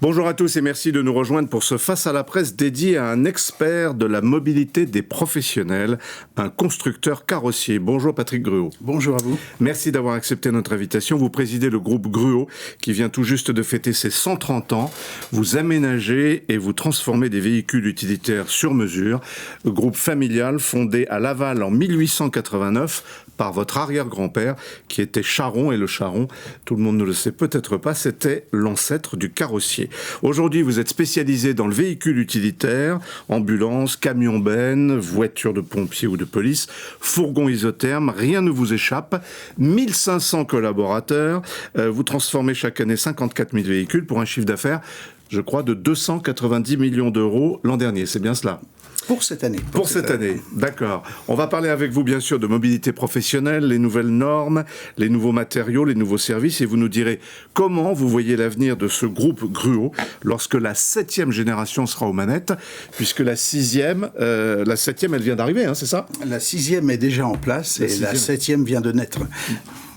Bonjour à tous et merci de nous rejoindre pour ce Face à la presse dédié à un expert de la mobilité des professionnels, un constructeur carrossier. Bonjour Patrick Gruau. Bonjour à vous. Merci d'avoir accepté notre invitation. Vous présidez le groupe Gruau qui vient tout juste de fêter ses 130 ans. Vous aménagez et vous transformez des véhicules utilitaires sur mesure. Le groupe familial fondé à Laval en 1889 par votre arrière-grand-père qui était charron, et le charron, tout le monde ne le sait peut-être pas, c'était l'ancêtre du carrossier. Aujourd'hui, vous êtes spécialisé dans le véhicule utilitaire, ambulance, camion-benne, voiture de pompiers ou de police, fourgon isotherme, rien ne vous échappe. 1500 collaborateurs, vous transformez chaque année 54 000 véhicules pour un chiffre d'affaires, je crois, de 290 millions d'euros l'an dernier. C'est bien cela ? Pour cette année. Pour cette année, d'accord. On va parler avec vous, bien sûr, de mobilité professionnelle, les nouvelles normes, les nouveaux matériaux, les nouveaux services, et vous nous direz comment vous voyez l'avenir de ce groupe Gruau lorsque la 7e génération sera aux manettes, puisque la 7e, elle vient d'arriver, hein, c'est ça ? La 6e est déjà en place et la 7e vient de naître.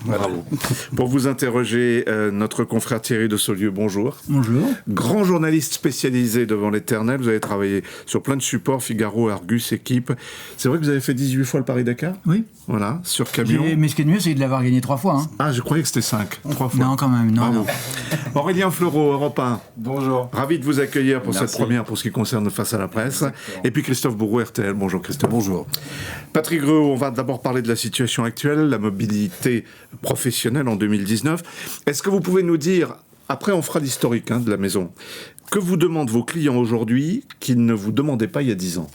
Voilà. Bravo. Pour vous interroger, notre confrère Thierry de Saulieu, bonjour. Bonjour. Grand journaliste spécialisé devant l'Éternel, vous avez travaillé sur plein de supports, Figaro, Argus, Équipe. C'est vrai que vous avez fait 18 fois le Paris-Dakar ? Oui. Voilà, sur camion. Mais ce qui est mieux, c'est de l'avoir gagné 3 fois. Hein. Ah, je croyais que c'était 5. 3 fois. Non, quand même. Non, Bravo. non. Aurélien Fleureau, Europe 1. Bonjour. Ravi de vous accueillir pour Merci. cette première, pour ce qui concerne Face à la presse. Et puis Christophe Bourreau, RTL. Bonjour Christophe. Bonjour. Patrick Gruau, on va d'abord parler de la situation actuelle, la mobilité professionnelle en 2019. Est-ce que vous pouvez nous dire, après on fera l'historique de la maison, que vous demandent vos clients aujourd'hui qu'ils ne vous demandaient pas il y a 10 ans ?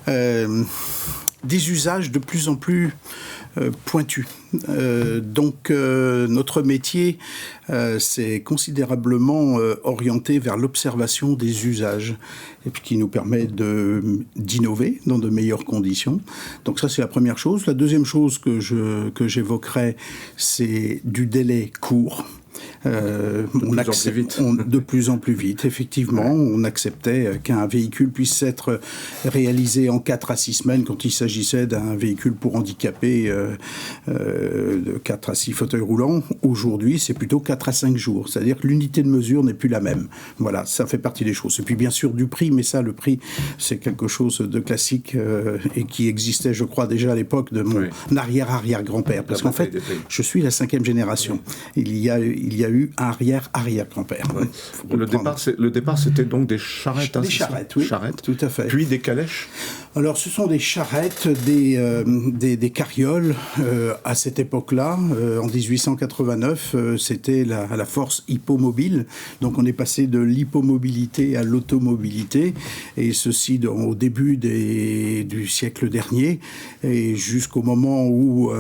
Des usages de plus en plus pointus. Donc notre métier s'est considérablement orienté vers l'observation des usages et puis qui nous permet d'innover dans de meilleures conditions. Donc ça c'est la première chose. La deuxième chose que j'évoquerai, c'est du délai court. De plus en plus vite, effectivement. On acceptait qu'un véhicule puisse être réalisé en 4 à 6 semaines quand il s'agissait d'un véhicule pour handicapés de 4 à 6 fauteuils roulants. Aujourd'hui, c'est plutôt 4 à 5 jours. C'est-à-dire que l'unité de mesure n'est plus la même. Voilà, ça fait partie des choses. Et puis bien sûr du prix, mais ça, le prix, c'est quelque chose de classique et qui existait, je crois, déjà à l'époque de mon arrière-arrière-grand-père. Parce qu'en fait, je suis la 5e génération. Il y a eu un arrière-arrière-grand-père. Ouais. Le départ, c'était donc des charrettes. Des charrettes, oui. Charrettes. Tout à fait. Puis des calèches. Alors, ce sont des charrettes, des carrioles. À cette époque-là, en 1889, c'était la force hippomobile. Donc, on est passé de l'hippomobilité à l'automobilité. Et ceci au début du siècle dernier. Et jusqu'au moment où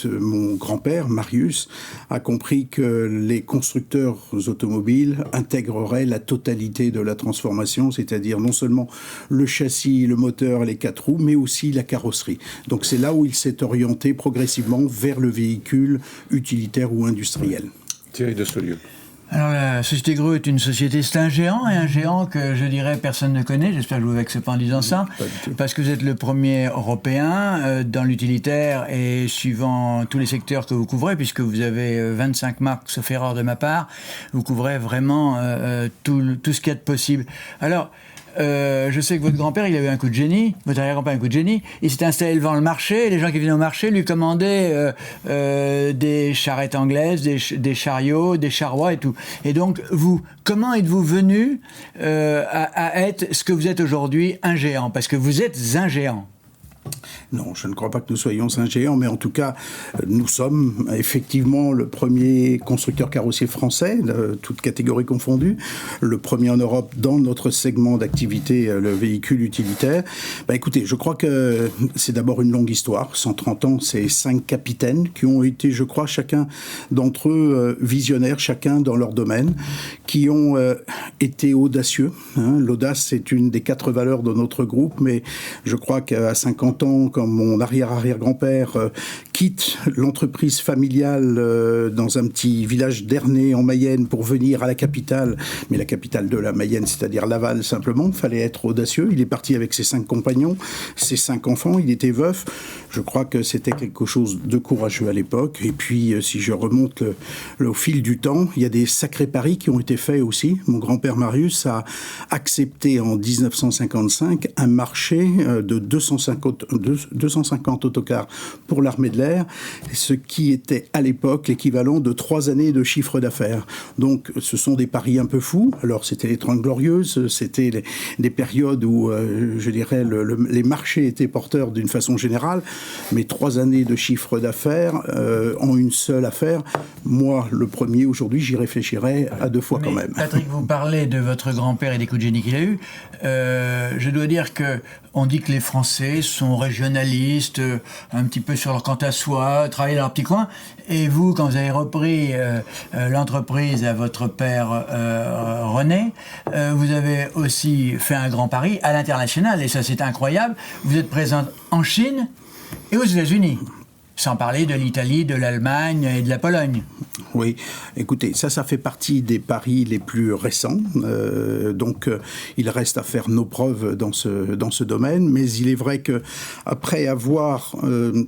mon grand-père, Marius, a compris que les constructeurs automobiles intégreraient la totalité de la transformation, c'est-à-dire non seulement le châssis, le moteur, les 4 roues, mais aussi la carrosserie. Donc c'est là où il s'est orienté progressivement vers le véhicule utilitaire ou industriel. Thierry de Saulieu. Alors, la société Gruau est une société, c'est un géant que je dirais personne ne connaît. J'espère que je vous vexe pas en disant ça. Parce que vous êtes le premier européen dans l'utilitaire et suivant tous les secteurs que vous couvrez, puisque vous avez 25 marques, sauf erreur de ma part, vous couvrez vraiment tout ce qu'il y a de possible. Alors, je sais que votre grand-père, il a eu un coup de génie, votre arrière-grand-père a un coup de génie, il s'est installé devant le marché, et les gens qui venaient au marché lui commandaient des charrettes anglaises, des chariots, des charrois et tout. Et donc, vous, comment êtes-vous venu à être ce que vous êtes aujourd'hui, un géant ? Parce que vous êtes un géant. Non, je ne crois pas que nous soyons un géant, mais en tout cas, nous sommes effectivement le premier constructeur carrossier français, toutes catégories confondues, le premier en Europe dans notre segment d'activité, le véhicule utilitaire. Écoutez, je crois que c'est d'abord une longue histoire. 130 ans, c'est 5 capitaines qui ont été, je crois, chacun d'entre eux visionnaires, chacun dans leur domaine, qui ont été audacieux. L'audace, c'est une des 4 valeurs de notre groupe, mais je crois qu'à 50 ans, comme mon arrière-arrière-grand-père quitte l'entreprise familiale dans un petit village d'Ernée en Mayenne pour venir à la capitale, mais la capitale de la Mayenne, c'est-à-dire Laval simplement. Il fallait être audacieux. Il est parti avec ses 5 compagnons, ses 5 enfants. Il était veuf. Je crois que c'était quelque chose de courageux à l'époque. Et puis, si je remonte au fil du temps, il y a des sacrés paris qui ont été faits aussi. Mon grand-père Marius a accepté en 1955 un marché de 250 autocars pour l'armée de l'air, ce qui était à l'époque l'équivalent de 3 années de chiffre d'affaires. Donc, ce sont des paris un peu fous. Alors, c'était les 30 Glorieuses, c'était des périodes où, je dirais, les marchés étaient porteurs d'une façon générale, mais 3 années de chiffre d'affaires en une seule affaire, moi, le premier, aujourd'hui, j'y réfléchirais à 2 fois quand même. Patrick, vous parlez de votre grand-père et des coups de génie qu'il a eus. Je dois dire que on dit que les Français sont régionalistes, un petit peu sur leur quant à soi, travaillent dans leur petit coin. Et vous, quand vous avez repris l'entreprise à votre père René, vous avez aussi fait un grand pari à l'international. Et ça, c'est incroyable. Vous êtes présent en Chine et aux États-Unis. Sans parler de l'Italie, de l'Allemagne et de la Pologne. Oui, écoutez, ça fait partie des paris les plus récents. Donc, il reste à faire nos preuves dans ce domaine. Mais il est vrai qu'après avoir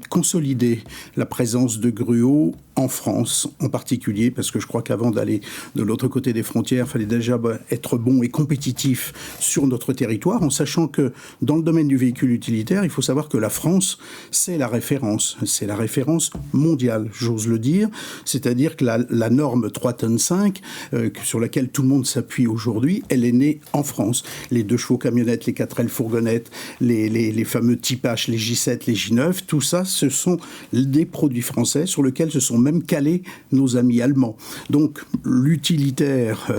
consolidé la présence de Gruau en France en particulier, parce que je crois qu'avant d'aller de l'autre côté des frontières, il fallait déjà être bon et compétitif sur notre territoire, en sachant que dans le domaine du véhicule utilitaire, il faut savoir que la France, c'est la référence mondiale, j'ose le dire, c'est-à-dire que la norme 3 tonnes 5, sur laquelle tout le monde s'appuie aujourd'hui, elle est née en France. Les 2 chevaux camionnettes, les 4L fourgonnettes, les fameux type H, les J7, les J9, tout ça, ce sont des produits français sur lesquels se sont même calés nos amis allemands. Donc l'utilitaire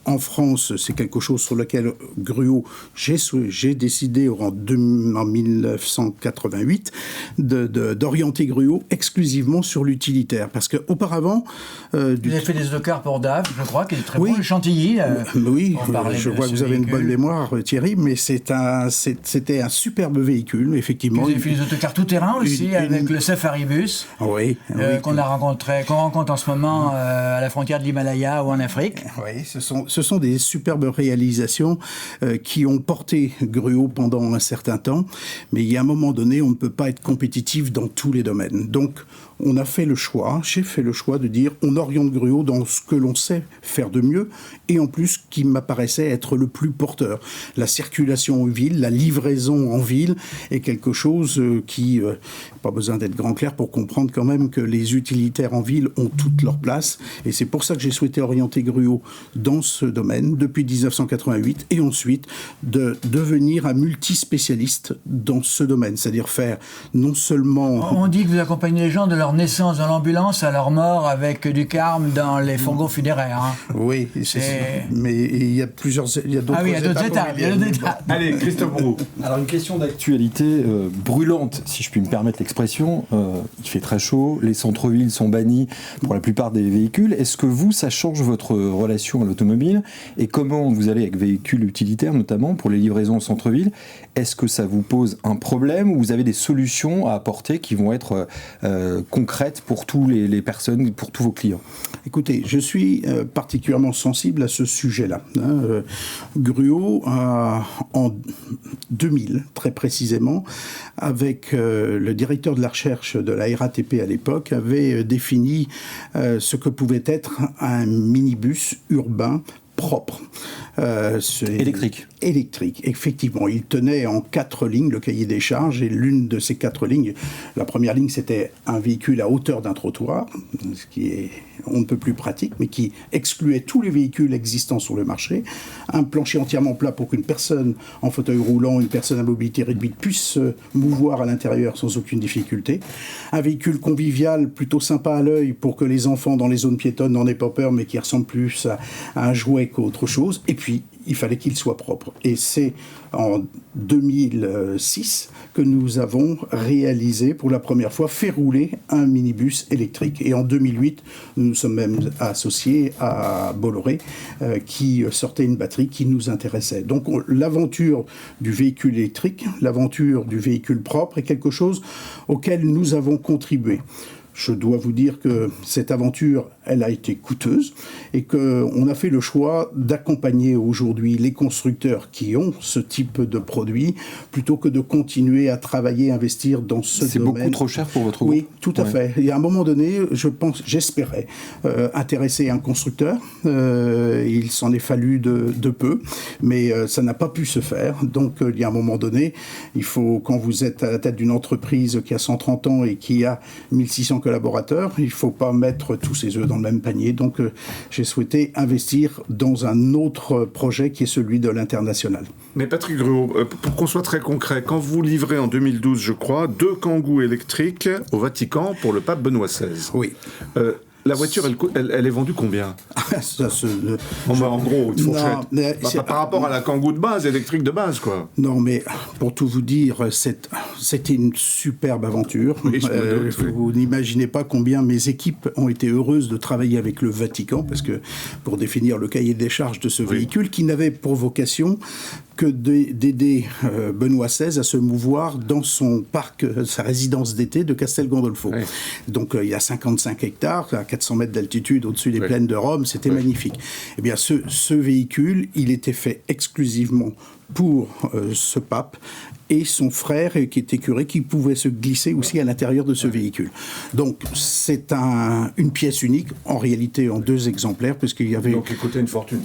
en France, c'est quelque chose sur lequel Gruau, j'ai décidé en 1988 d'orienter Gruau exclusivement sur l'utilitaire. Parce qu'auparavant... vous avez fait des autocars pour DAF, je crois, qui est très bon, le Chantilly. Oui, je vois que vous avez une bonne mémoire, Thierry, mais c'était un superbe véhicule, effectivement. Vous avez fait des autocars tout-terrain aussi, avec le Safaribus, qu'on rencontre en ce moment à la frontière de l'Himalaya ou en Afrique. Oui, ce sont des superbes réalisations qui ont porté Gruau pendant un certain temps, mais il y a un moment donné, on ne peut pas être compétitif dans tous les domaines. Donc, on a fait le choix, j'ai fait le choix de dire on oriente Gruau dans ce que l'on sait faire de mieux et en plus qui m'apparaissait être le plus porteur. La circulation en ville, la livraison en ville est quelque chose qui, pas besoin d'être grand clair pour comprendre quand même que les utilitaires en ville ont toute leur place et c'est pour ça que j'ai souhaité orienter Gruau dans ce domaine depuis 1988 et ensuite de devenir un multispécialiste dans ce domaine, c'est-à-dire faire non seulement... On dit que vous accompagnez les gens de leur naissance dans l'ambulance à leur mort avec du carme dans les fourgons funéraires. Hein. Oui, mais il y a d'autres étapes. Allez, Christophe Brou. Alors, une question d'actualité brûlante, si je puis me permettre l'expression. Il fait très chaud, les centres-villes sont bannis pour la plupart des véhicules. Est-ce que vous, ça change votre relation à l'automobile? Et comment vous allez avec véhicules utilitaires, notamment pour les livraisons en centre-ville? Est-ce que ça vous pose un problème ou vous avez des solutions à apporter qui vont être concrètes pour tous les personnes, pour tous vos clients? Écoutez, je suis particulièrement sensible à ce sujet-là. Gruau, en 2000, très précisément, avec le directeur de la recherche de la RATP à l'époque, avait défini ce que pouvait être un minibus urbain propre. Électrique, effectivement. Il tenait en 4 lignes le cahier des charges et l'une de ces 4 lignes, la première ligne, c'était un véhicule à hauteur d'un trottoir, ce qui est on ne peut plus pratique, mais qui excluait tous les véhicules existants sur le marché, un plancher entièrement plat pour qu'une personne en fauteuil roulant, une personne à mobilité réduite puisse se mouvoir à l'intérieur sans aucune difficulté, un véhicule convivial plutôt sympa à l'œil pour que les enfants dans les zones piétonnes n'en aient pas peur, mais qui ressemble plus à un jouet qu'autre chose, et puis il fallait qu'il soit propre. Et c'est en 2006 que nous avons réalisé pour la première fois, fait rouler un minibus électrique. Et en 2008, nous nous sommes même associés à Bolloré, qui sortait une batterie qui nous intéressait. Donc l'aventure du véhicule électrique, l'aventure du véhicule propre est quelque chose auquel nous avons contribué. Je dois vous dire que cette aventure, elle a été coûteuse et qu'on a fait le choix d'accompagner aujourd'hui les constructeurs qui ont ce type de produit plutôt que de continuer à travailler, investir dans ce domaine. C'est beaucoup trop cher pour votre groupe. Oui, tout à fait. Et à un moment donné, j'espérais intéresser un constructeur. Il s'en est fallu de peu, mais ça n'a pas pu se faire. Donc, il y a un moment donné, il faut, quand vous êtes à la tête d'une entreprise qui a 130 ans et qui a 1600 collaborateurs, il ne faut pas mettre tous ses œufs dans le même panier. Donc, j'ai souhaité investir dans un autre projet qui est celui de l'international. Mais Patrick Gruau, pour qu'on soit très concret, quand vous livrez en 2012, je crois, 2 Kangoo électriques au Vatican pour le pape Benoît XVI. Oui. La voiture, elle est vendue combien? En gros, une fourchette. Par rapport à la Kangoo de base, électrique de base, quoi. Non, mais pour tout vous dire, c'était une superbe aventure. Oui, vous n'imaginez pas combien mes équipes ont été heureuses de travailler avec le Vatican, parce que pour définir le cahier des charges de ce véhicule, qui n'avait pour vocation que d'aider Benoît XVI à se mouvoir dans son parc, sa résidence d'été de Castel Gandolfo. Oui. Donc il y a 55 hectares, à 400 mètres d'altitude au-dessus des plaines de Rome, c'était magnifique. Eh bien ce véhicule, il était fait exclusivement pour ce pape et son frère qui était curé, qui pouvait se glisser aussi à l'intérieur de ce véhicule. Donc c'est une pièce unique, en réalité en 2 exemplaires, puisqu'il y avait... Donc il coûtait une fortune.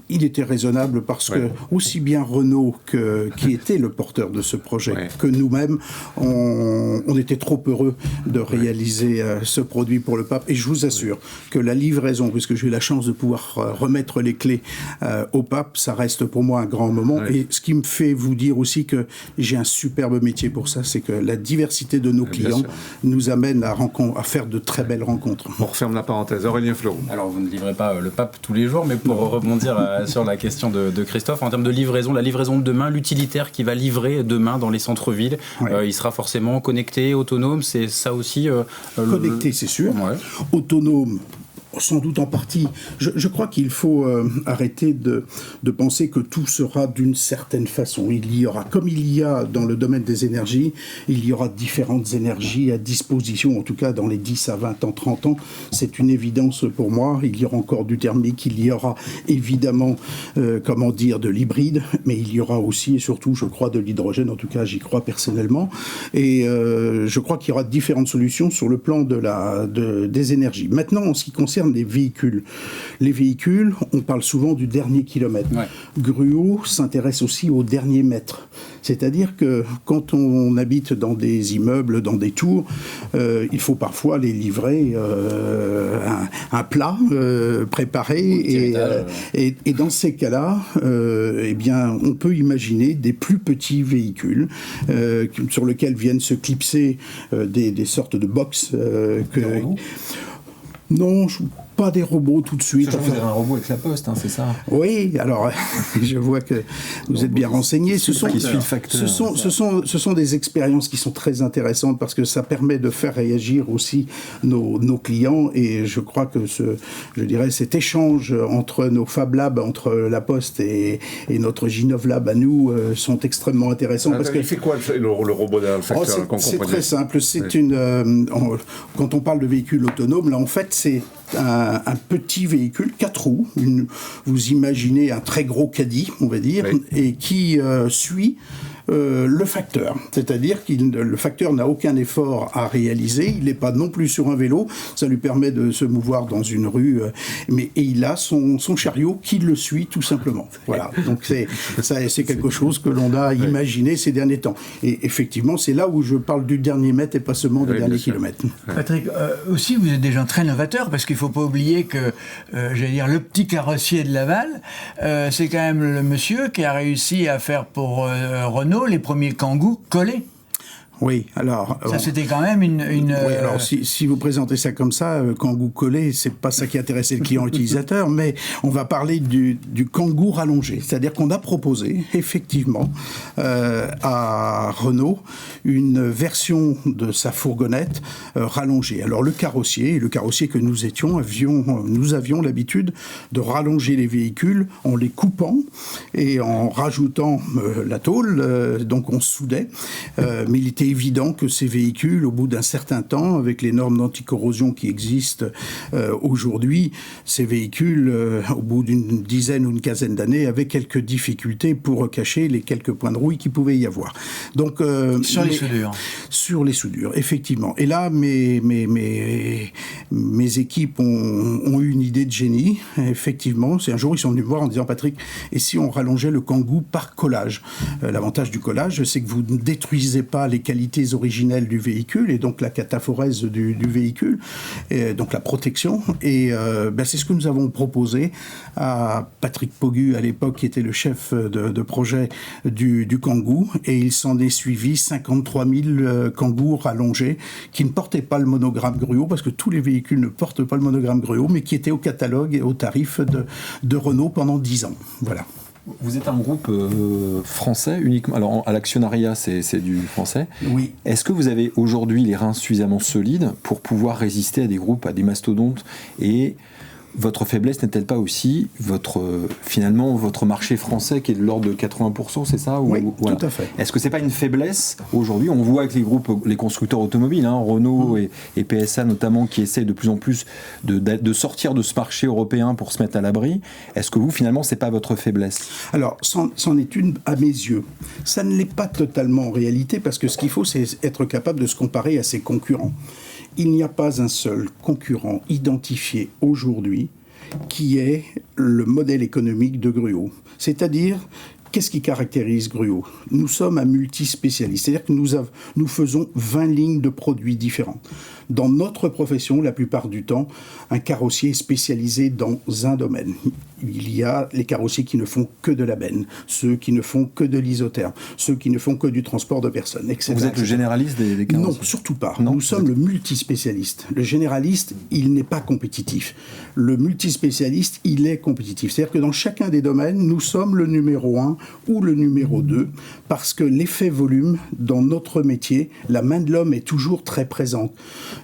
Il était raisonnable parce que aussi bien Renault, qui était le porteur de ce projet, que nous-mêmes, on était trop heureux de réaliser ce produit pour le pape. Et je vous assure que la livraison, puisque j'ai eu la chance de pouvoir remettre les clés au pape, ça reste pour moi un grand moment. Et ce qui me fait vous dire aussi que j'ai un superbe métier pour ça, c'est que la diversité de nos clients nous amène à faire de très belles rencontres. On referme la parenthèse. Aurélien Fleuroux. Alors, vous ne livrez pas le pape tous les jours, mais pour rebondir sur la question de Christophe, en termes de livraison, la livraison de demain, l'utilitaire qui va livrer demain dans les centres-villes, il sera forcément connecté, autonome, c'est ça aussi Connecté, c'est sûr. Autonome, sans doute en partie. Je crois qu'il faut arrêter de penser que tout sera d'une certaine façon. Il y aura, comme il y a dans le domaine des énergies, il y aura différentes énergies à disposition, en tout cas dans les 10 à 20 ans, 30 ans. C'est une évidence pour moi. Il y aura encore du thermique, il y aura évidemment, de l'hybride, mais il y aura aussi et surtout, je crois, de l'hydrogène. En tout cas, j'y crois personnellement. Et je crois qu'il y aura différentes solutions sur le plan des énergies. Maintenant, en ce qui concerne les véhicules, on parle souvent du dernier kilomètre. Gruau s'intéresse aussi au dernier mètre. C'est-à-dire que quand on habite dans des immeubles, dans des tours, il faut parfois les livrer un plat préparé. Et dans ces cas-là, on peut imaginer des plus petits véhicules sur lesquels viennent se clipser des sortes de box. Non, pas des robots tout de suite. Vous avez un robot avec la poste, c'est ça? Oui, alors je vois que vous êtes bien renseigné. Ce sont des expériences qui sont très intéressantes parce que ça permet de faire réagir aussi nos clients et je crois que cet échange entre nos Fab Labs, entre la Poste et notre Ginov Lab à nous sont extrêmement intéressants. Parce que il fait quoi le robot derrière le facteur? C'est très simple. Quand on parle de véhicules autonomes, là en fait c'est un petit véhicule, 4 roues, vous imaginez un très gros caddie, on va dire, et qui suit le facteur. C'est-à-dire que le facteur n'a aucun effort à réaliser, il n'est pas non plus sur un vélo, ça lui permet de se mouvoir dans une rue, et il a son chariot qui le suit tout simplement. Voilà, donc c'est quelque chose que l'on a imaginé ces derniers temps. Et effectivement, c'est là où je parle du dernier mètre et pas seulement du dernier kilomètre. Patrick, aussi vous êtes des gens très novateurs, parce qu'il ne faut pas oublier que, le petit carrossier de Laval, c'est quand même le monsieur qui a réussi à faire pour Renault les premiers Kangoo collés. Oui, alors... Ça, c'était quand même une... Oui, alors si vous présentez ça comme ça, Kangoo collé, c'est pas ça qui intéressait le client utilisateur, mais on va parler du Kangoo rallongé. C'est-à-dire qu'on a proposé, effectivement, à Renault, une version de sa fourgonnette rallongée. Alors le carrossier que nous avions l'habitude de rallonger les véhicules en les coupant et en rajoutant la tôle, donc on soudait, mais il était évident que ces véhicules, au bout d'un certain temps, avec les normes d'anticorrosion qui existent aujourd'hui, ces véhicules, au bout d'une dizaine ou une quinzaine d'années, avaient quelques difficultés pour cacher les quelques points de rouille qu'il pouvait y avoir. Donc, sur les soudures. Sur les soudures, effectivement. Et là, mes équipes ont eu une idée de génie, effectivement. C'est un jour, ils sont venus me voir en disant, Patrick, et si on rallongeait le Kangoo par collage? L'avantage du collage, c'est que vous ne détruisez pas les qualités originelles du véhicule et donc la cataphorèse du véhicule, et donc la protection. Et c'est ce que nous avons proposé à Patrick Pogu à l'époque, qui était le chef de projet du Kangoo, et il s'en est suivi 53 000 Kangoo rallongés qui ne portaient pas le monogramme Gruau, parce que tous les véhicules ne portent pas le monogramme Gruau, mais qui étaient au catalogue et au tarif de Renault pendant 10 ans. Voilà. Vous êtes un groupe français uniquement. Alors, à l'actionnariat, c'est du français. Oui. Est-ce que vous avez aujourd'hui les reins suffisamment solides pour pouvoir résister à des groupes, à des mastodontes? Et votre faiblesse n'est-elle pas aussi finalement votre marché français qui est de l'ordre de 80%, c'est ça? Oui, voilà. Tout à fait. Est-ce que c'est pas une faiblesse aujourd'hui? On voit avec les groupes, les constructeurs automobiles, Renault et PSA notamment, qui essayent de plus en plus de sortir de ce marché européen pour se mettre à l'abri. Est-ce que vous, finalement, c'est pas votre faiblesse? Alors, c'en est une à mes yeux. Ça ne l'est pas totalement en réalité, parce que ce qu'il faut, c'est être capable de se comparer à ses concurrents. Il n'y a pas un seul concurrent identifié aujourd'hui qui est le modèle économique de Gruau. C'est-à-dire, qu'est-ce qui caractérise Gruau? Nous sommes un multispécialiste, c'est-à-dire que nous faisons 20 lignes de produits différents. Dans notre profession, la plupart du temps, un carrossier est spécialisé dans un domaine. Il y a les carrossiers qui ne font que de la benne, ceux qui ne font que de l'isotherme, ceux qui ne font que du transport de personnes, etc. Vous êtes le généraliste des carrossiers? Non, surtout pas. Non, nous sommes le multispécialiste. Le généraliste, il n'est pas compétitif. Le multispécialiste, il est compétitif. C'est-à-dire que dans chacun des domaines, nous sommes le numéro 1 ou le numéro 2, parce que l'effet volume, dans notre métier, la main de l'homme est toujours très présente.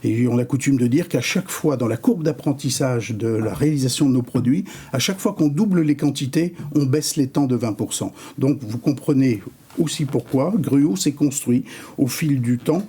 Et on a coutume de dire qu'à chaque fois, dans la courbe d'apprentissage de la réalisation de nos produits, à chaque fois qu'on double les quantités, on baisse les temps de 20%. Donc vous comprenez aussi pourquoi Gruau s'est construit au fil du temps,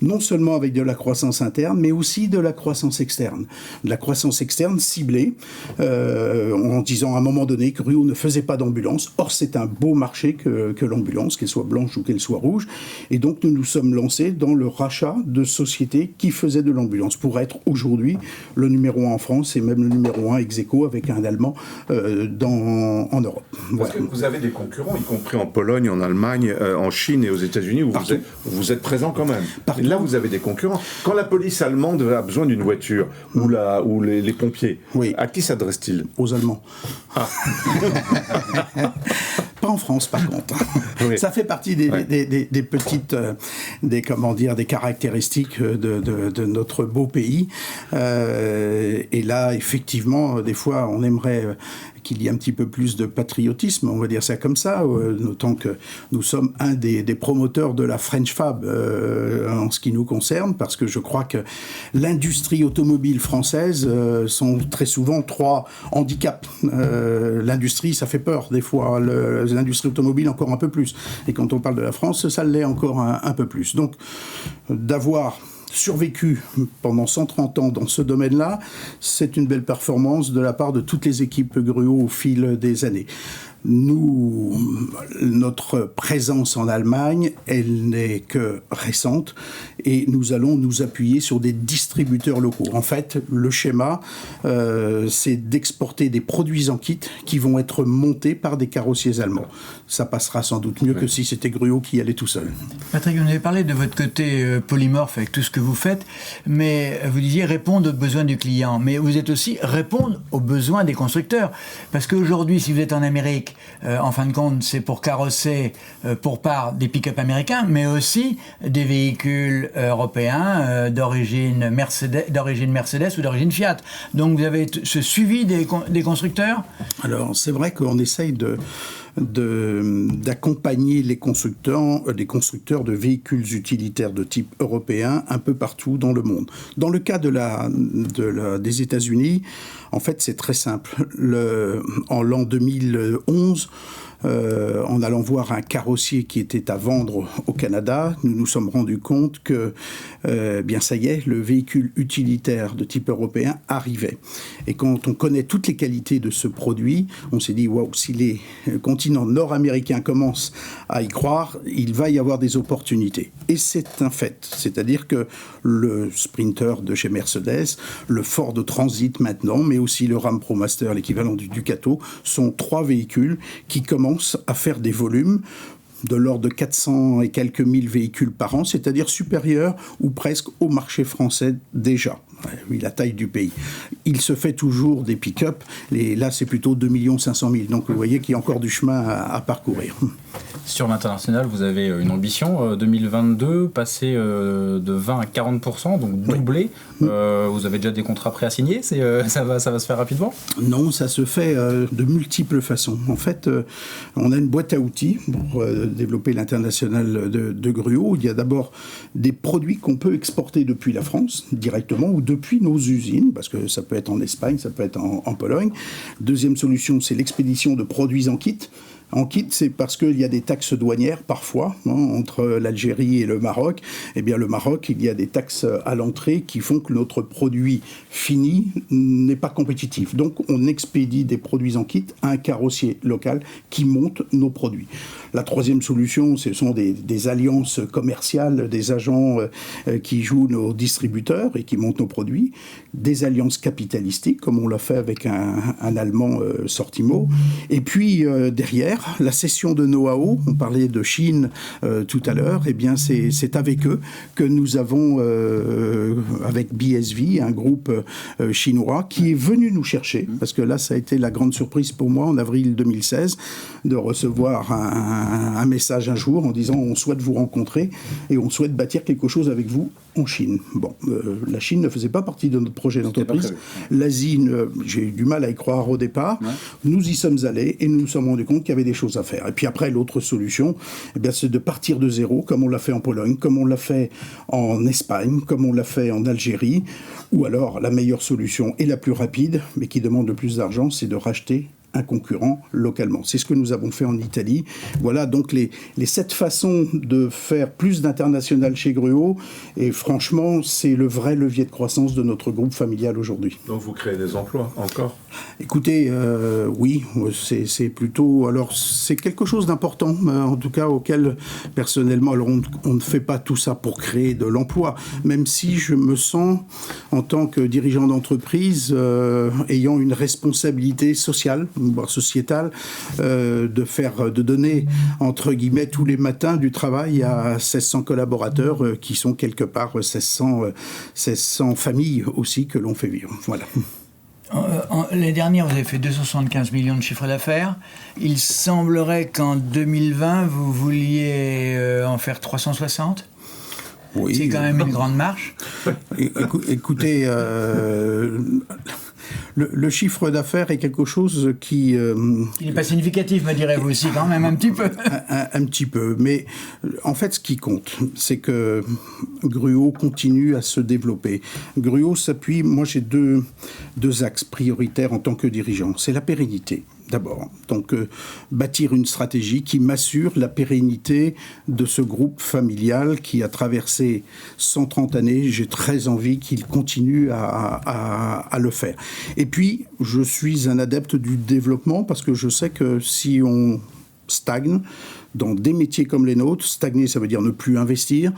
non seulement avec de la croissance interne, mais aussi de la croissance externe. De la croissance externe ciblée, en disant à un moment donné que Gruau ne faisait pas d'ambulance. Or, c'est un beau marché que l'ambulance, qu'elle soit blanche ou qu'elle soit rouge. Et donc, nous nous sommes lancés dans le rachat de sociétés qui faisaient de l'ambulance, pour être aujourd'hui le numéro 1 en France et même le numéro 1 ex aequo avec un Allemand en Europe. Parce que vous avez des concurrents, y compris en Pologne, en Allemagne, en Chine et aux États-Unis, où vous êtes présent quand même. Là, vous avez des concurrents. Quand la police allemande a besoin d'une voiture, ou les pompiers, à qui s'adresse-t-il? Aux Allemands. Ah. Pas en France, par contre. Oui. Ça fait partie des petites, des caractéristiques de notre beau pays. Et là, effectivement, des fois, on aimerait qu'il y ait un petit peu plus de patriotisme, on va dire ça comme ça, notant que nous sommes un des promoteurs de la French Fab en ce qui nous concerne, parce que je crois que l'industrie automobile française sont très souvent 3 handicaps. L'industrie, ça fait peur des fois, l'industrie automobile encore un peu plus. Et quand on parle de la France, ça l'est encore un peu plus. Donc, d'avoir survécu pendant 130 ans dans ce domaine-là, c'est une belle performance de la part de toutes les équipes Gruau au fil des années. Notre présence en Allemagne, elle n'est que récente et nous allons nous appuyer sur des distributeurs locaux. En fait, le schéma, c'est d'exporter des produits en kit qui vont être montés par des carrossiers allemands. Ça passera sans doute mieux que si c'était Gruau qui allait tout seul. Patrick, vous avez parlé de votre côté polymorphe avec tout ce que vous faites, mais vous disiez répondre aux besoins du client. Mais vous êtes aussi répondre aux besoins des constructeurs. Parce qu'aujourd'hui, si vous êtes en Amérique, en fin de compte, c'est pour carrosser pour part des pick-up américains, mais aussi des véhicules européens d'origine Mercedes ou d'origine Fiat. Donc vous avez ce suivi des constructeurs ? Alors c'est vrai qu'on essaye d'accompagner les constructeurs de véhicules utilitaires de type européen un peu partout dans le monde. Dans le cas des États-Unis, en fait, c'est très simple. En l'an 2011, en allant voir un carrossier qui était à vendre au Canada, nous nous sommes rendus compte que, bien ça y est, le véhicule utilitaire de type européen arrivait. Et quand on connaît toutes les qualités de ce produit, on s'est dit, waouh, si les continents nord-américains commencent à y croire, il va y avoir des opportunités. Et c'est un fait. C'est-à-dire que le Sprinter de chez Mercedes, le Ford Transit maintenant, mais aussi le Ram ProMaster, l'équivalent du Ducato, sont 3 véhicules qui commencent à faire des volumes de l'ordre de 400 et quelques mille véhicules par an, c'est-à-dire supérieur ou presque au marché français déjà. Oui, la taille du pays. Il se fait toujours des pick-up, et là c'est plutôt 2 500 000, donc vous voyez qu'il y a encore du chemin à parcourir. Sur l'international, vous avez une ambition, 2022, passer de 20 à 40%, donc doubler. Oui. Vous avez déjà des contrats prêts à signer, ça va se faire rapidement ? Non, ça se fait de multiples façons. En fait, on a une boîte à outils pour développer l'international de Gruau. Il y a d'abord des produits qu'on peut exporter depuis la France, directement, ou depuis nos usines, parce que ça peut être en Espagne, ça peut être en Pologne. Deuxième solution, c'est l'expédition de produits en kit. En kit, c'est parce qu'il y a des taxes douanières parfois entre l'Algérie et le Maroc. Eh bien, le Maroc, il y a des taxes à l'entrée qui font que notre produit fini n'est pas compétitif. Donc, on expédie des produits en kit à un carrossier local qui monte nos produits. La troisième solution, ce sont des alliances commerciales, des agents qui jouent nos distributeurs et qui montent nos produits, des alliances capitalistiques, comme on l'a fait avec un Allemand, Sortimo. Et puis, derrière, la cession de know-how, on parlait de Chine tout à l'heure, eh bien c'est avec eux que nous avons, avec BSV, un groupe chinois, qui est venu nous chercher, parce que là, ça a été la grande surprise pour moi en avril 2016, de recevoir un message un jour en disant on souhaite vous rencontrer et on souhaite bâtir quelque chose avec vous en Chine. Bon, la Chine ne faisait pas partie de notre projet d'entreprise. L'Asie, j'ai eu du mal à y croire au départ. Ouais. Nous y sommes allés et nous nous sommes rendus compte qu'il y avait des choses à faire. Et puis après, l'autre solution, eh bien, c'est de partir de zéro, comme on l'a fait en Pologne, comme on l'a fait en Espagne, comme on l'a fait en Algérie. Ou alors, la meilleure solution et la plus rapide, mais qui demande le plus d'argent, c'est de racheter un concurrent localement. C'est ce que nous avons fait en Italie. Voilà donc les 7 façons de faire plus d'international chez Gruau. Et franchement, c'est le vrai levier de croissance de notre groupe familial aujourd'hui. Donc vous créez des emplois encore ? Écoutez, oui, c'est plutôt... Alors, c'est quelque chose d'important, en tout cas auquel, personnellement, alors on ne fait pas tout ça pour créer de l'emploi, même si je me sens, en tant que dirigeant d'entreprise, ayant une responsabilité sociale, voire sociétale, de donner, entre guillemets, tous les matins du travail à 1600 collaborateurs qui sont quelque part 1600 familles aussi que l'on fait vivre. Voilà. L'année dernière, vous avez fait 275 millions de chiffre d'affaires. Il semblerait qu'en 2020, vous vouliez en faire 360 ? Oui. C'est quand même une grande marche. Écoutez, le chiffre d'affaires est quelque chose qui... il n'est pas significatif, me direz-vous aussi, quand même, un petit peu. un petit peu. Mais en fait, ce qui compte, c'est que Gruau continue à se développer. Gruau s'appuie... Moi, j'ai deux axes prioritaires en tant que dirigeant. C'est la pérennité. D'abord, donc bâtir une stratégie qui m'assure la pérennité de ce groupe familial qui a traversé 130 années. J'ai très envie qu'il continue à le faire. Et puis, je suis un adepte du développement parce que je sais que si on stagne dans des métiers comme les nôtres, stagner, ça veut dire ne plus investir,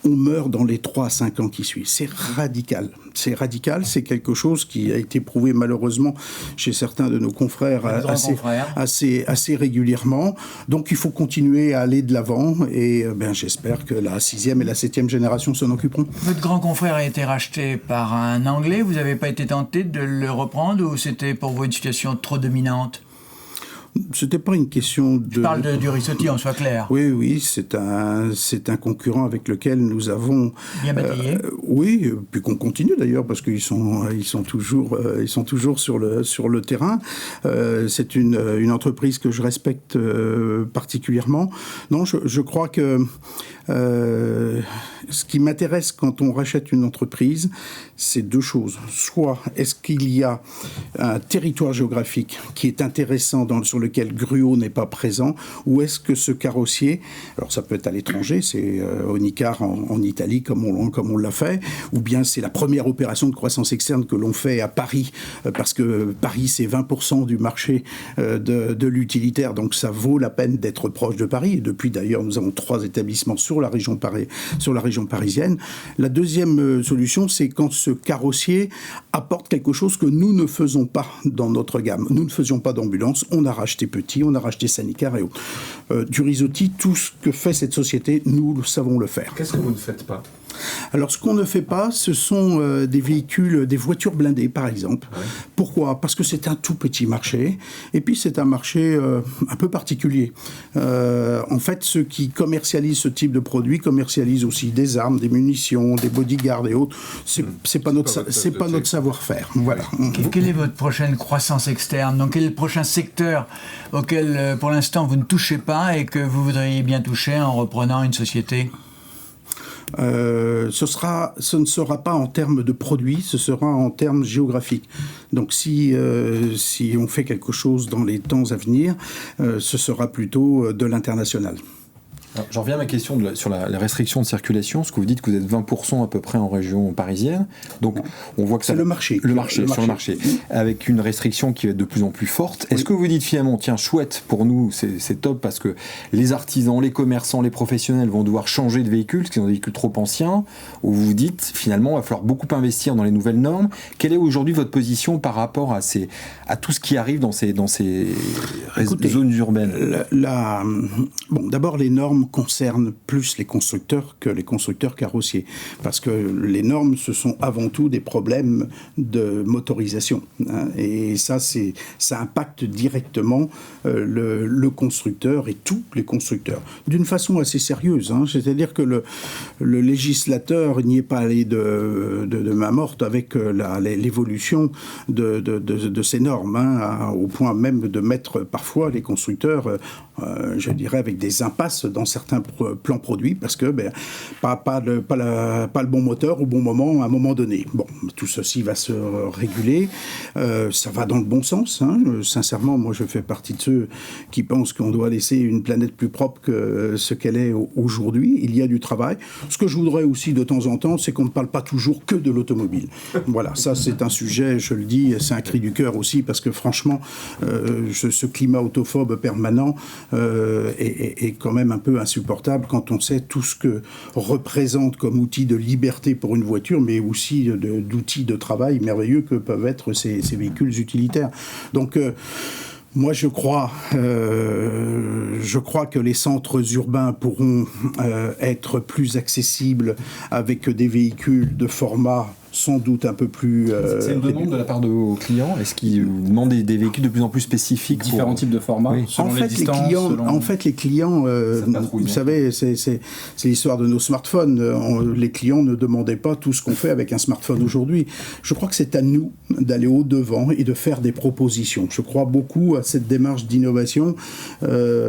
on meurt dans les 3 à 5 ans qui suivent. C'est radical. C'est radical, c'est quelque chose qui a été prouvé malheureusement chez certains de nos confrères assez régulièrement. Donc il faut continuer à aller de l'avant et j'espère que la 6e et la 7e génération s'en occuperont. Votre grand confrère a été racheté par un Anglais. Vous n'avez pas été tenté de le reprendre ou c'était pour vous une situation trop dominante ? C'était pas une question de... Je parle du Rissotti, on soit clair. Oui, c'est un concurrent avec lequel nous avons... Bien bataillé. Oui, puis qu'on continue d'ailleurs, parce qu'ils sont toujours sur le terrain. C'est une entreprise que je respecte particulièrement. Non, je crois que ce qui m'intéresse quand on rachète une entreprise, c'est 2 choses. Soit est-ce qu'il y a un territoire géographique qui est intéressant sur lequel Gruau n'est pas présent, ou est-ce que ce carrossier, alors ça peut être à l'étranger, c'est Onicar en Italie comme on l'a fait, ou bien c'est la première opération de croissance externe que l'on fait à Paris, parce que Paris c'est 20% du marché de l'utilitaire, donc ça vaut la peine d'être proche de Paris. Et depuis d'ailleurs nous avons 3 établissements sur la région parisienne. La deuxième solution, c'est quand ce carrossier apporte quelque chose que nous ne faisons pas dans notre gamme. Nous ne faisions pas d'ambulance, on a racheté Petit, on a racheté Sanicar et autres. Du Rissotti, tout ce que fait cette société, nous savons le faire. Qu'est-ce que vous ne faites pas ? Alors, ce qu'on ne fait pas, ce sont des véhicules, des voitures blindées, par exemple. Ouais. Pourquoi ? Parce que c'est un tout petit marché, et puis c'est un marché un peu particulier. En fait, ceux qui commercialisent ce type de produits commercialisent aussi des armes, des munitions, des bodyguards et autres. C'est pas notre savoir-faire. Voilà. Quelle est votre prochaine croissance externe ? Donc, quel est le prochain secteur auquel, pour l'instant, vous ne touchez pas et que vous voudriez bien toucher en reprenant une société ? Ce ne sera pas en termes de produits, ce sera en termes géographiques. Donc si on fait quelque chose dans les temps à venir, ce sera plutôt de l'international. Alors, j'en reviens à ma question sur la restriction de circulation, parce que vous dites que vous êtes 20% à peu près en région parisienne. Donc, on voit que c'est le marché. Sur le marché. Avec une restriction qui est de plus en plus forte. Est-ce que vous dites finalement, tiens, chouette, pour nous, c'est top, parce que les artisans, les commerçants, les professionnels vont devoir changer de véhicule, parce qu'ils ont des véhicules trop anciens, ou vous dites, finalement, il va falloir beaucoup investir dans les nouvelles normes. Quelle est aujourd'hui votre position par rapport à tout ce qui arrive dans ces zones urbaines ? D'abord, les normes concernent plus les constructeurs que les constructeurs carrossiers. Parce que les normes, ce sont avant tout des problèmes de motorisation. Et ça impacte directement le constructeur et tous les constructeurs. D'une façon assez sérieuse. C'est-à-dire que le législateur n'y est pas allé de main morte avec l'évolution de ces normes, au point même de mettre parfois les constructeurs, je dirais, avec des impasses dans certains plans produits, parce que pas le bon moteur au bon moment, à un moment donné. Bon, tout ceci va se réguler. Ça va dans le bon sens. Sincèrement, moi, je fais partie de ceux qui pensent qu'on doit laisser une planète plus propre que ce qu'elle est aujourd'hui. Il y a du travail. Ce que je voudrais aussi de temps en temps, c'est qu'on ne parle pas toujours que de l'automobile. Voilà, ça, c'est un sujet, je le dis, c'est un cri du cœur aussi, parce que franchement, ce climat autophobe permanent est quand même un peu insupportable quand on sait tout ce que représente comme outil de liberté pour une voiture, mais aussi d'outils de travail merveilleux que peuvent être ces véhicules utilitaires. Donc, moi, je crois que les centres urbains pourront être plus accessibles avec des véhicules de format sans doute un peu plus... c'est une demande de la part de vos clients ? Est-ce qu'ils vous demandent des véhicules de plus en plus spécifiques ? Différents types de formats, oui. En fait, les clients, vous savez, c'est l'histoire de nos smartphones. Les clients ne demandaient pas tout ce qu'on fait avec un smartphone aujourd'hui. Je crois que c'est à nous d'aller au-devant et de faire des propositions. Je crois beaucoup à cette démarche d'innovation.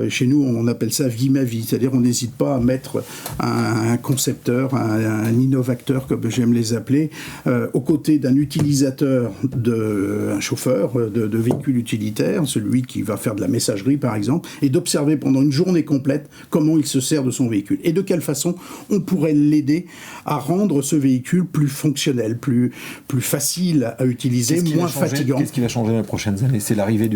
Chez nous, on appelle ça « vie ma vie », c'est-à-dire on n'hésite pas à mettre un concepteur, un innovateur, comme j'aime les appeler, aux côtés d'un utilisateur, un chauffeur de véhicule utilitaire, celui qui va faire de la messagerie par exemple, et d'observer pendant une journée complète comment il se sert de son véhicule et de quelle façon on pourrait l'aider à rendre ce véhicule plus fonctionnel, plus facile à utiliser, moins fatigant. Qu'est-ce qui va changer dans les prochaines années? C'est l'arrivée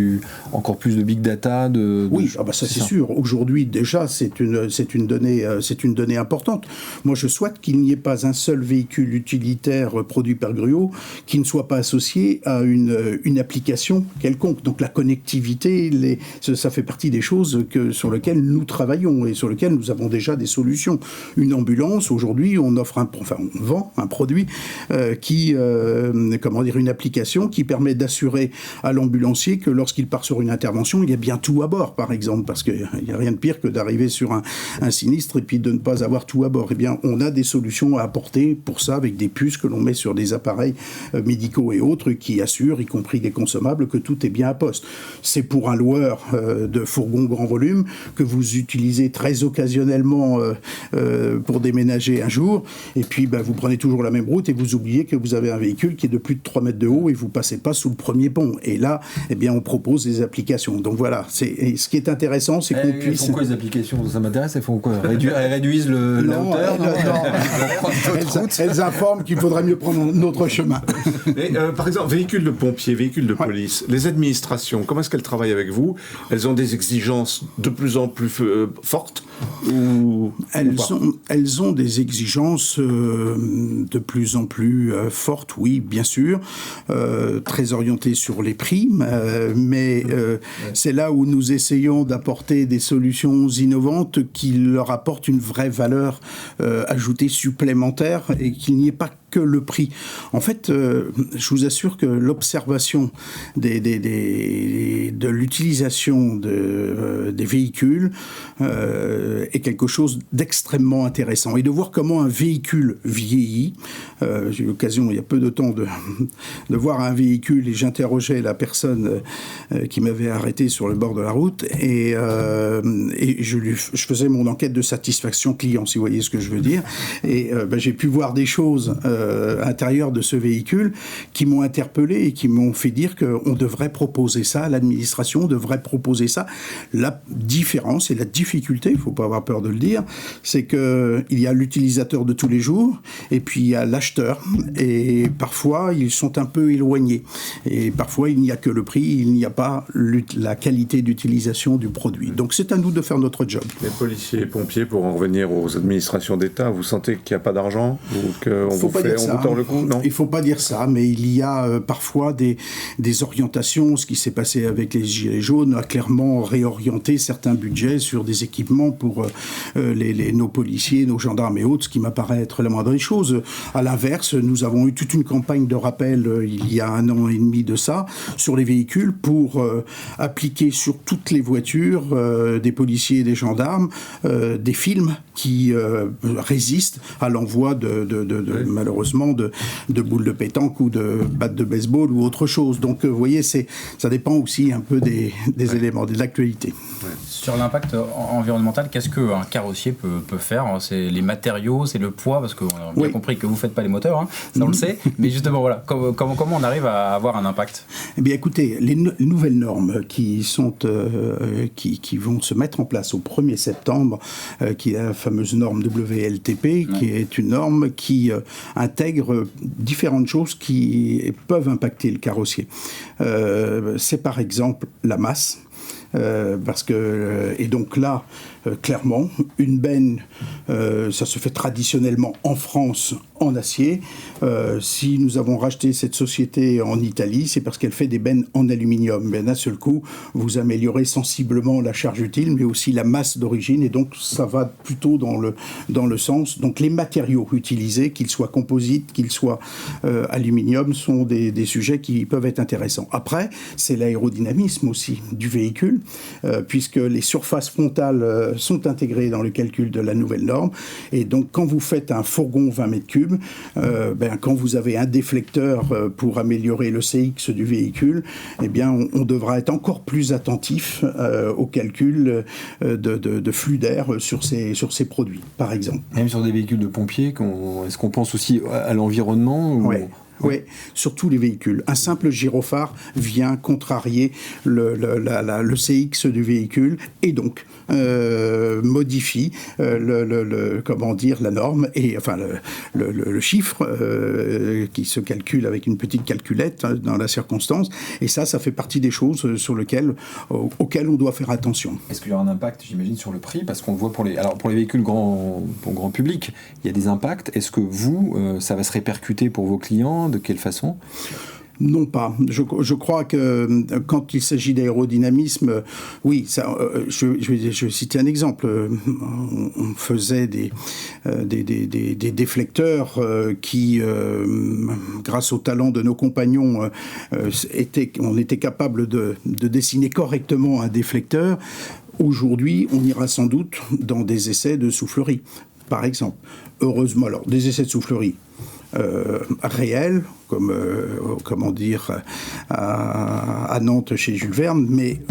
encore plus de big data. Oui, ça c'est sûr. Aujourd'hui déjà c'est une donnée importante. Moi je souhaite qu'il n'y ait pas un seul véhicule utilitaire produit par Gruau qui ne soit pas associé à une application quelconque. Donc la connectivité, ça fait partie des choses sur lesquelles nous travaillons et sur lesquelles nous avons déjà des solutions. Une ambulance, aujourd'hui, on vend un produit une application qui permet d'assurer à l'ambulancier que lorsqu'il part sur une intervention, il y a bien tout à bord, par exemple, parce qu'il n'y a rien de pire que d'arriver sur un sinistre et puis de ne pas avoir tout à bord. Eh bien, on a des solutions à apporter pour ça, avec des puces que l'on met sur des appareils médicaux et autres qui assurent, y compris des consommables, que tout est bien à poste. C'est pour un loueur de fourgon grand volume que vous utilisez très occasionnellement pour déménager un jour, et puis vous prenez toujours la même route et vous oubliez que vous avez un véhicule qui est de plus de 3 mètres de haut et vous passez pas sous le premier pont. Et là, on propose des applications. Donc voilà, ce qui est intéressant, c'est qu'on puisse... Elles font quoi les applications? Ça m'intéresse, elles font quoi? Elles réduisent la hauteur? Elles informent qu'il faudrait mieux prendre un autre chemin. Mais, par exemple, véhicules de pompiers, véhicules de police, les administrations, comment est-ce qu'elles travaillent avec vous? Elles ont des exigences de plus en plus fortes Elles ont des exigences de plus en plus fortes, oui, bien sûr, très orientées sur les prix, mais c'est là où nous essayons d'apporter des solutions innovantes qui leur apportent une vraie valeur ajoutée supplémentaire et qu'il n'y ait pas que le prix. En fait, je vous assure que l'observation de l'utilisation des véhicules est quelque chose d'extrêmement intéressant. Et de voir comment un véhicule vieillit. J'ai eu l'occasion, il y a peu de temps, de voir un véhicule et j'interrogeais la personne qui m'avait arrêté sur le bord de la route et je faisais mon enquête de satisfaction client, si vous voyez ce que je veux dire. Et j'ai pu voir des choses à l'intérieur de ce véhicule qui m'ont interpellé et qui m'ont fait dire qu'on devrait proposer ça, l'administration devrait proposer ça. La différence et la difficulté, il ne faut pas avoir peur de le dire, c'est qu'il y a l'utilisateur de tous les jours et puis il y a l'acheteur. Et parfois, ils sont un peu éloignés. Et parfois, il n'y a que le prix, il n'y a pas la qualité d'utilisation du produit. Donc c'est à nous de faire notre job. Les policiers et pompiers, pour en revenir aux administrations d'État, vous sentez qu'il n'y a pas d'argent ou qu'on vous tord le cou? Non. Il ne faut pas dire ça, mais il y a parfois des orientations. Ce qui s'est passé avec les Gilets jaunes a clairement réorienté certains budgets sur des équipements pour nos policiers, nos gendarmes et autres, ce qui m'apparaît être la moindre des choses. À l'inverse, nous avons eu toute une campagne de rappel il y a 1 an et demi de ça, sur les véhicules pour appliquer sur toutes les voitures des policiers et des gendarmes des films qui résistent à l'envoi malheureusement de boules de pétanque ou de battes de baseball ou autre chose. Donc vous voyez, ça dépend aussi un peu des éléments, de l'actualité. Ouais. Sur l'impact environnemental, qu'est-ce qu'un carrossier peut faire? C'est les matériaux, c'est le poids, parce qu'on a bien compris que vous ne faites pas les moteurs, ça on le sait, mais justement voilà, comment on arrive à avoir un impact? Eh bien écoutez, les nouvelles normes qui vont se mettre en place au 1er septembre, qui est la fameuse norme WLTP, qui est une norme qui intègre différentes choses qui peuvent impacter le carrossier. C'est par exemple la masse. Et donc là, clairement, une benne, ça se fait traditionnellement en France en acier. Si nous avons racheté cette société en Italie, c'est parce qu'elle fait des bennes en aluminium. Mais d'un seul coup, vous améliorez sensiblement la charge utile, mais aussi la masse d'origine, et donc ça va plutôt dans le sens. Donc les matériaux utilisés, qu'ils soient composites, qu'ils soient aluminium, sont des sujets qui peuvent être intéressants. Après, c'est l'aérodynamisme aussi du véhicule, puisque les surfaces frontales sont intégrés dans le calcul de la nouvelle norme. Et donc, quand vous faites un fourgon 20 mètres cubes, quand vous avez un déflecteur pour améliorer le CX du véhicule, eh bien, on devra être encore plus attentif au calcul de flux d'air sur ces produits, par exemple. Même sur des véhicules de pompiers, est-ce qu'on pense aussi à l'environnement ou... Oui, sur tous les véhicules. Un simple gyrophare vient contrarier le CX du véhicule et donc modifie la norme et enfin le chiffre qui se calcule avec une petite calculette dans la circonstance. Et ça fait partie des choses auxquelles on doit faire attention. Est-ce qu'il y aura un impact, j'imagine, sur le prix? Parce qu'on le voit pour les véhicules grand public, il y a des impacts. Est-ce que ça va se répercuter pour vos clients? De quelle façon? Non pas. Je crois que quand il s'agit d'aérodynamisme, oui, ça, je vais citer un exemple. On faisait des déflecteurs qui, grâce au talent de nos compagnons, on était capable de dessiner correctement un déflecteur. Aujourd'hui, on ira sans doute dans des essais de soufflerie, par exemple. Heureusement, alors, des essais de soufflerie réels, comme à Nantes chez Jules Verne, mais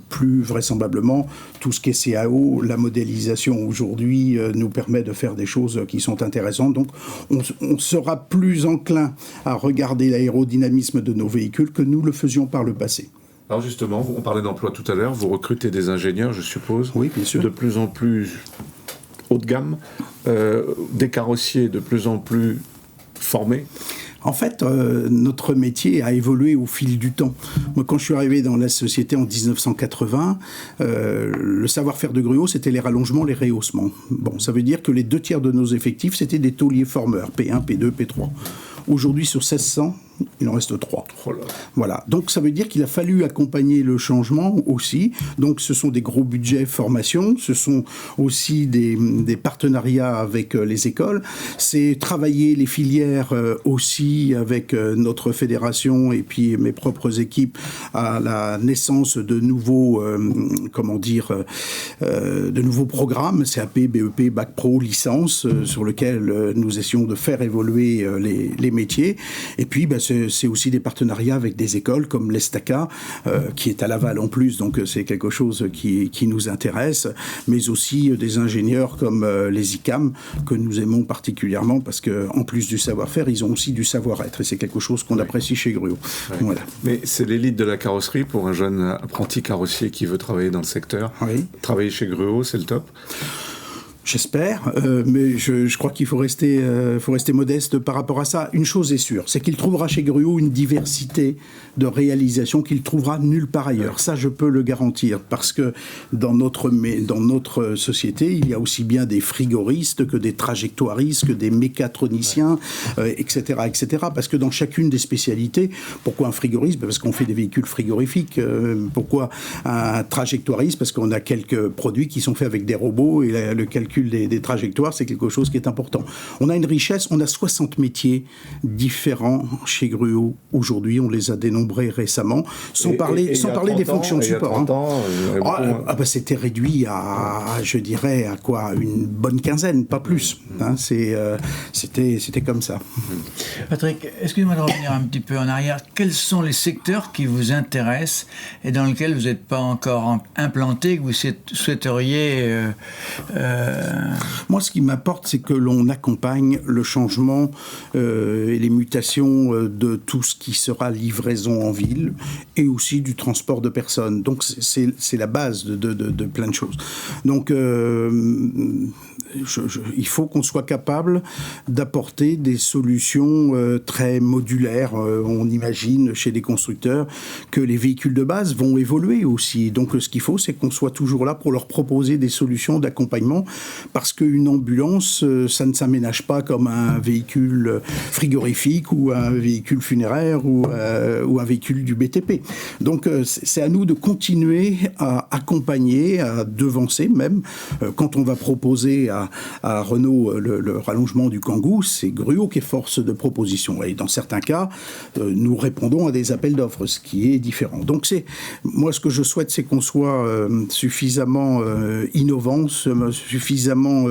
plus vraisemblablement tout ce qui est CAO, la modélisation aujourd'hui nous permet de faire des choses qui sont intéressantes. Donc on sera plus enclin à regarder l'aérodynamisme de nos véhicules que nous le faisions par le passé. Alors justement, on parlait d'emploi tout à l'heure, vous recrutez des ingénieurs, je suppose, oui, bien sûr, de plus en plus haut de gamme, des carrossiers de plus en plus formés. En fait, notre métier a évolué au fil du temps. Moi, quand je suis arrivé dans la société en 1980, le savoir-faire de Gruau, c'était les rallongements, les rehaussements. Bon, ça veut dire que les 2/3 de nos effectifs, c'était des tauliers formeurs, P1, P2, P3. Aujourd'hui, sur 1600, il en reste 3. Oh là. Voilà. Donc, ça veut dire qu'il a fallu accompagner le changement aussi. Donc, ce sont des gros budgets formation. Ce sont aussi des partenariats avec les écoles. C'est travailler les filières aussi avec notre fédération et puis mes propres équipes à la naissance de nouveaux, de nouveaux programmes, CAP, BEP, Bac Pro, licence, sur lesquels nous essayons de faire évoluer les métiers. Et puis, c'est aussi des partenariats avec des écoles comme l'Estaca, qui est à Laval en plus, donc c'est quelque chose qui nous intéresse, mais aussi des ingénieurs comme les ICAM, que nous aimons particulièrement, parce qu'en plus du savoir-faire, ils ont aussi du savoir-être, et c'est quelque chose qu'on apprécie chez Gruau. Oui. Voilà. Mais c'est l'élite de la carrosserie pour un jeune apprenti carrossier qui veut travailler dans le secteur. Oui. Travailler chez Gruau, c'est le top. J'espère, mais je crois qu'il faut rester modeste par rapport à ça. Une chose est sûre, c'est qu'il trouvera chez Gruau une diversité de réalisations qu'il trouvera nulle part ailleurs. Ça, je peux le garantir, parce que dans notre société, il y a aussi bien des frigoristes que des trajectoiristes, que des mécatroniciens, etc., etc. Parce que dans chacune des spécialités, pourquoi un frigoriste? Parce qu'on fait des véhicules frigorifiques. Pourquoi un trajectoiriste? Parce qu'on a quelques produits qui sont faits avec des robots, et le calcul des trajectoires, c'est quelque chose qui est important. On a une richesse, on a 60 métiers différents chez Gruau. Aujourd'hui, on les a dénombrés récemment, sans parler des fonctions de support. C'était réduit à, je dirais, à quoi? Une bonne quinzaine, pas plus. C'était comme ça. Patrick, excusez-moi de revenir un petit peu en arrière. Quels sont les secteurs qui vous intéressent et dans lesquels vous n'êtes pas encore implanté, que vous souhaiteriez Moi, ce qui m'importe, c'est que l'on accompagne le changement et les mutations de tout ce qui sera livraison en ville et aussi du transport de personnes. Donc, c'est la base de plein de choses. Donc, il faut qu'on soit capable d'apporter des solutions très modulaires. On imagine chez les constructeurs que les véhicules de base vont évoluer aussi. Donc, ce qu'il faut, c'est qu'on soit toujours là pour leur proposer des solutions d'accompagnement, parce qu'une ambulance, ça ne s'aménage pas comme un véhicule frigorifique ou un véhicule funéraire ou un véhicule du BTP. Donc, c'est à nous de continuer à accompagner, à devancer même, quand on va proposer à à Renault le rallongement du Kangoo, c'est Gruau qui est force de proposition. Et dans certains cas, nous répondons à des appels d'offres, ce qui est différent. Donc moi ce que je souhaite, c'est qu'on soit suffisamment innovant, suffisamment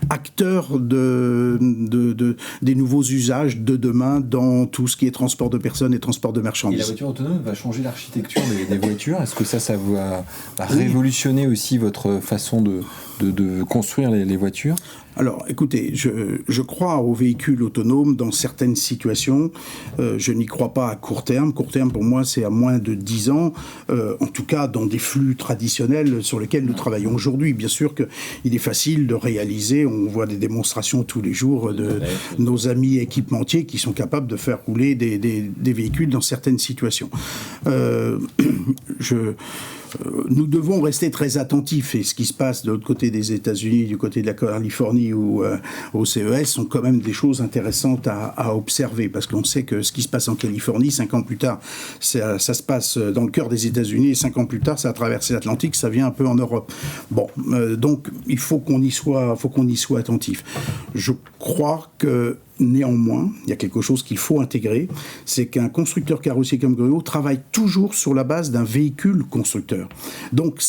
acteur des nouveaux usages de demain dans tout ce qui est transport de personnes et transport de marchandises. Et la voiture autonome va changer l'architecture des voitures. Est-ce que ça va révolutionner aussi votre façon de construire les voitures ? Alors, écoutez, je crois aux véhicules autonomes dans certaines situations. Je n'y crois pas à court terme. Court terme, pour moi, c'est à moins de 10 ans. En tout cas, dans des flux traditionnels sur lesquels nous travaillons aujourd'hui. Bien sûr qu'il est facile de réaliser. On voit des démonstrations tous les jours de nos amis équipementiers qui sont capables de faire rouler des véhicules dans certaines situations. Nous devons rester très attentifs, et ce qui se passe de l'autre côté des États-Unis, du côté de la Californie ou au CES sont quand même des choses intéressantes à observer, parce qu'on sait que ce qui se passe en Californie, 5 ans plus tard, ça se passe dans le cœur des États-Unis, et 5 ans plus tard, ça a traversé l'Atlantique, ça vient un peu en Europe. Bon, donc il faut qu'on y soit attentif. Je crois que néanmoins, il y a quelque chose qu'il faut intégrer, c'est qu'un constructeur carrossier comme Gruau travaille toujours sur la base d'un véhicule constructeur. Donc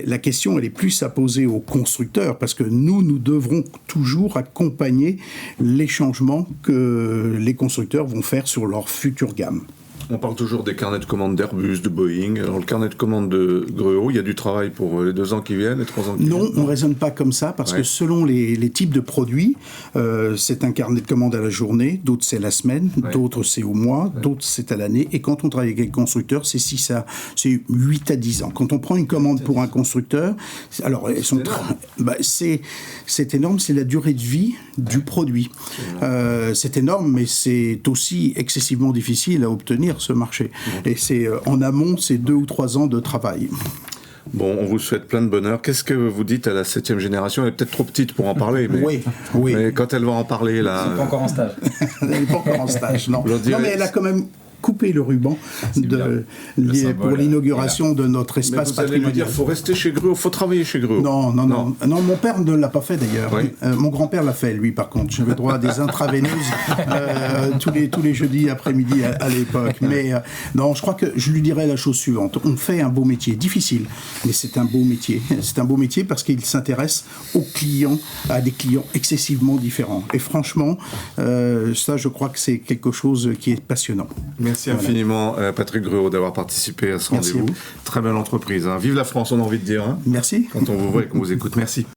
la question, elle est plus à poser aux constructeurs, parce que nous devrons toujours accompagner les changements que les constructeurs vont faire sur leur future gamme. On parle toujours des carnets de commandes d'Airbus, de Boeing. Alors le carnet de commandes de Gruau, il y a du travail pour les 2 ans qui viennent, les 3 ans qui viennent. Non, on ne raisonne pas comme ça, parce que selon les types de produits, c'est un carnet de commandes à la journée, d'autres c'est la semaine, d'autres c'est au mois, d'autres c'est à l'année. Et quand on travaille avec les constructeurs, c'est 8 à 10 ans. Quand on prend une commande pour un constructeur, alors c'est énorme, c'est la durée de vie du produit. C'est énorme, mais c'est aussi excessivement difficile à obtenir ce marché. Et c'est en amont, c'est 2 ou 3 ans de travail. Bon, on vous souhaite plein de bonheur. Qu'est-ce que vous dites à la 7e génération ? Elle est peut-être trop petite pour en parler, mais, oui. Mais quand elle va en parler, là... Elle n'est pas encore en stage. Elle n'est pas encore en stage, non. Non, mais elle a quand même coupé le ruban pour l'inauguration de notre espace patrimonial. Vous allez me dire, il faut rester chez Gruau, il faut travailler chez Gruau. Non, mon père ne l'a pas fait d'ailleurs. Oui. Mon grand-père l'a fait, lui, par contre. J'avais droit à des intraveineuses tous les jeudis après-midi à l'époque. Mais non, je crois que je lui dirais la chose suivante. On fait un beau métier, difficile, mais c'est un beau métier. C'est un beau métier parce qu'il s'intéresse aux clients, à des clients excessivement différents. Et franchement, ça, je crois que c'est quelque chose qui est passionnant. Merci infiniment, Patrick Gruau, d'avoir participé à ce rendez-vous. Très belle entreprise. Hein. Vive la France, on a envie de dire. Hein, merci. Quand on vous voit et qu'on vous écoute. Merci.